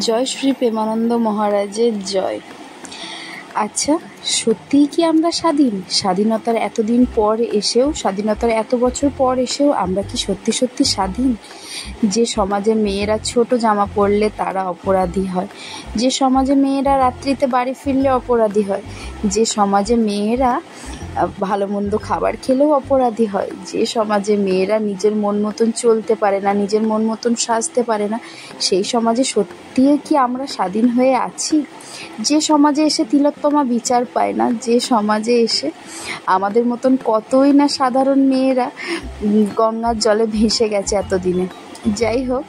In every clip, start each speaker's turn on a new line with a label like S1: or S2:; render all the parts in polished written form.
S1: জয় শ্রী প্রেমানন্দ মহারাজের জয়। আচ্ছা, সত্যিই কি আমরা স্বাধীনতার এতদিন পর এসেও, স্বাধীনতার এত বছর পর এসেও আমরা কি সত্যি সত্যি স্বাধীন? যে সমাজে মেয়েরা ছোট জামা পরলে তারা অপরাধী হয়, যে সমাজে মেয়েরা রাত্রিতে বাড়ি ফিরলে অপরাধী হয়, যে সমাজে মেয়েরা ভালো মন্দ খাবার খেলেও অপরাধী হয়, যে সমাজে মেয়েরা নিজের মন মতন চলতে পারে না, নিজের মন মতন সাজতে পারে না, সেই সমাজে সত্যিই কি আমরা স্বাধীন হয়ে আছি? যে সমাজে এসে তিলোত্তমা বিচার পায় না, যে সমাজে এসে আমাদের মতন কতই না সাধারণ মেয়েরা গঙ্গার জলে ভেসে গেছে এতদিনে। যাই হোক,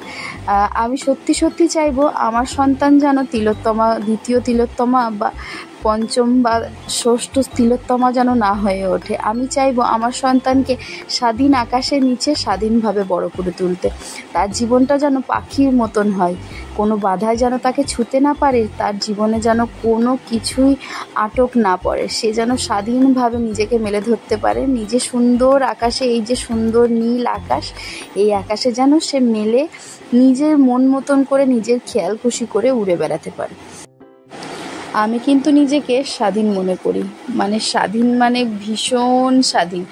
S1: আমি সত্যি সত্যি চাইবো আমার সন্তান যেন তিলোত্তমা, দ্বিতীয় তিলোত্তমা বা পঞ্চম বা ষষ্ঠ তিলোত্তমা যেন না হয়ে ওঠে। আমি চাইবো আমার সন্তানকে স্বাধীন আকাশের নিচে স্বাধীনভাবে বড় করে তুলতে। তার জীবনটা যেন পাখির মতন হয়, কোনো বাধায় যেন তাকে ছুঁতে না পারে, তার জীবনে যেন কোনো কিছুই আটক না পড়ে, সে যেন স্বাধীনভাবে নিজেকে মেলে ধরতে পারে। নিজে সুন্দর আকাশে, এই যে সুন্দর নীল আকাশ, এই আকাশে যেন সে মেলে নিজের মন মতন করে, নিজের খেয়াল খুশি করে উড়ে বেড়াতে পারে। আমি কিন্তু নিজেকে স্বাধীন মনে করি, মানে স্বাধীন মানে ভীষণ স্বাধীন।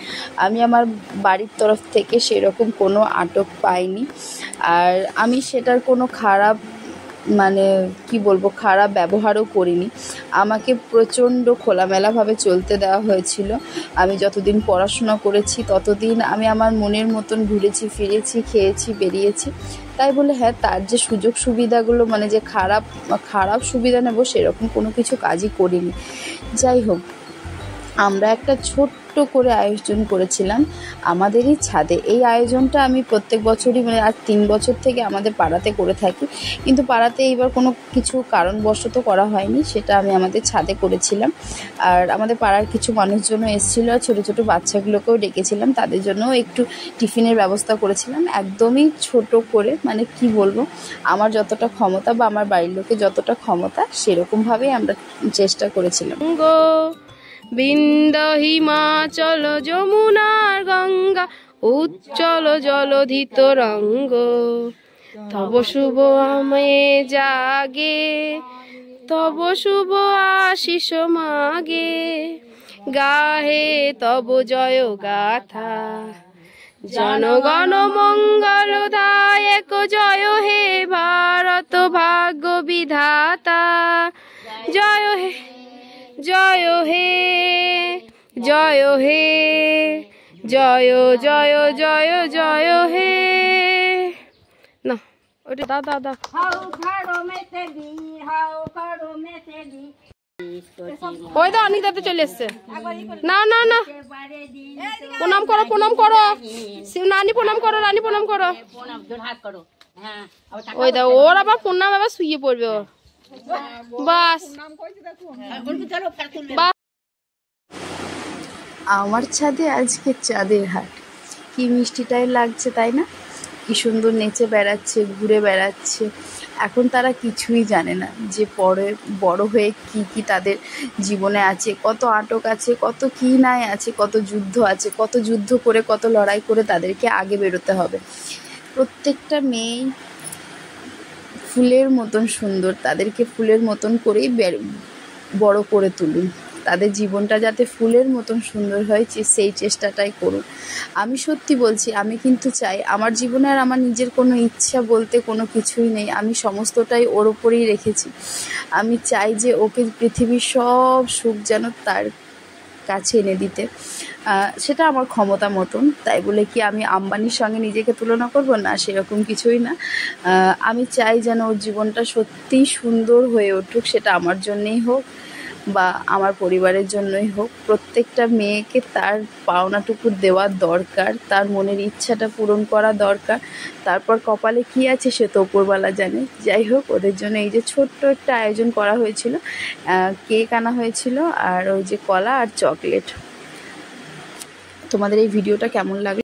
S1: আমি আমার বাড়ির তরফ থেকে সেরকম কোনো আটক পাইনি, আর আমি সেটার কোনো খারাপ, মানে কি বলবো, খারাপ ব্যবহারও করিনি। আমাকে প্রচণ্ড খোলামেলাভাবে চলতে দেওয়া হয়েছিল। আমি যতদিন পড়াশোনা করেছি ততদিন আমি আমার মনের মতন ঘুরেছি ফিরেছি, খেয়েছি বেরিয়েছি। তাই বলে হ্যাঁ, তার যে সুযোগ সুবিধাগুলো, মানে যে খারাপ সুবিধা নেব সেরকম কোনো কিছু কাজই করিনি। যাই হোক, আমরা একটা ছোট্ট করে আয়োজন করেছিলাম আমাদেরই ছাদে। এই আয়োজনটা আমি প্রত্যেক বছরই, মানে আজ 3 বছর থেকে আমাদের পাড়াতে করে থাকি, কিন্তু পাড়াতে এইবার কোনো কিছু কারণবশত করা হয়নি, সেটা আমি আমাদের ছাদে করেছিলাম। আর আমাদের পাড়ার কিছু মানুষজনও এসেছিলো, আর ছোটো ছোটো বাচ্চাগুলোকেও ডেকেছিলাম, তাদের জন্যও একটু টিফিনের ব্যবস্থা করেছিলাম। একদমই ছোট করে, মানে কি বলবো, আমার যতটা ক্ষমতা বা আমার বাড়ির লোকের যতটা ক্ষমতা সেরকমভাবেই আমরা চেষ্টা করেছিলাম।
S2: বিন্দ হিমাচল যমুনার গঙ্গা উজ্জ্বল জলধিত রঙ্গ, তব শুভ আমে জাগে, তব শুভ আশিস মাগে, গাহে তব জয় গাথা, জনগণ মঙ্গল দায়ক, জয় হে ভারত ভাগ্য বিধাতা, জয় হে জয় হে জয় হে জয় জয় জয় জয় হে। না ওটা দাদা ওই দা অনিদাতে চলে এসছে। না না না, প্রণাম করো, প্রণাম করো, নানি প্রণাম করো, রানী প্রণাম করো। ওই দা ওর আবার প্রণাম, আবার শুয়ে পড়বে ও। বাস
S1: আমার ছাদে আজকে চাঁদের হাট, কি মিষ্টিটাই লাগছে তাই না? কি সুন্দর নেচে বেড়াচ্ছে, ঘুরে বেড়াচ্ছে। এখন তারা কিছুই জানে না যে পরে বড় হয়ে কি কি তাদের জীবনে আছে, কত আটক আছে, কত কি নাই আছে, কত যুদ্ধ আছে, কত যুদ্ধ করে, কত লড়াই করে তাদেরকে আগে বেরোতে হবে। প্রত্যেকটা মেয়ে ফুলের মতন সুন্দর, তাদেরকে ফুলের মতন করেই বড় করে তুলুন, তাদের জীবনটা যাতে ফুলের মতন সুন্দর হয় সেই চেষ্টাটাই করুন। আমি সত্যি বলছি, আমি কিন্তু চাই আমার জীবনে আর আমার নিজের কোনো ইচ্ছা বলতে কোনো কিছুই নেই, আমি সমস্তটাই ওর ওপরেই রেখেছি। আমি চাই যে ওকে পৃথিবীর সব সুখ যেন তার কাছে এনে দিতে, সেটা আমার ক্ষমতা মতন। তাই বলে কি আমি আম্বানির সঙ্গে নিজেকে তুলনা করব? না, সেরকম কিছুই না। আমি চাই যেন ওর জীবনটা সত্যিই সুন্দর হয়ে উঠুক, সেটা আমার জন্যেই হোক বা আমার পরিবারের জন্যই হোক। প্রত্যেকটা মেয়েকে তার পাওনাটুকু দেওয়ার দরকার, তার মনের ইচ্ছাটা পূরণ করা দরকার। তারপর কপালে কি আছে সে তো উপরওয়ালা জানে। যাই হোক, ওদের জন্য এই যে ছোট্ট একটা আয়োজন করা হয়েছিল, কেক আনা হয়েছিল, আর ওই যে কলা আর চকলেট। তোমাদের এই ভিডিওটা কেমন লাগলো?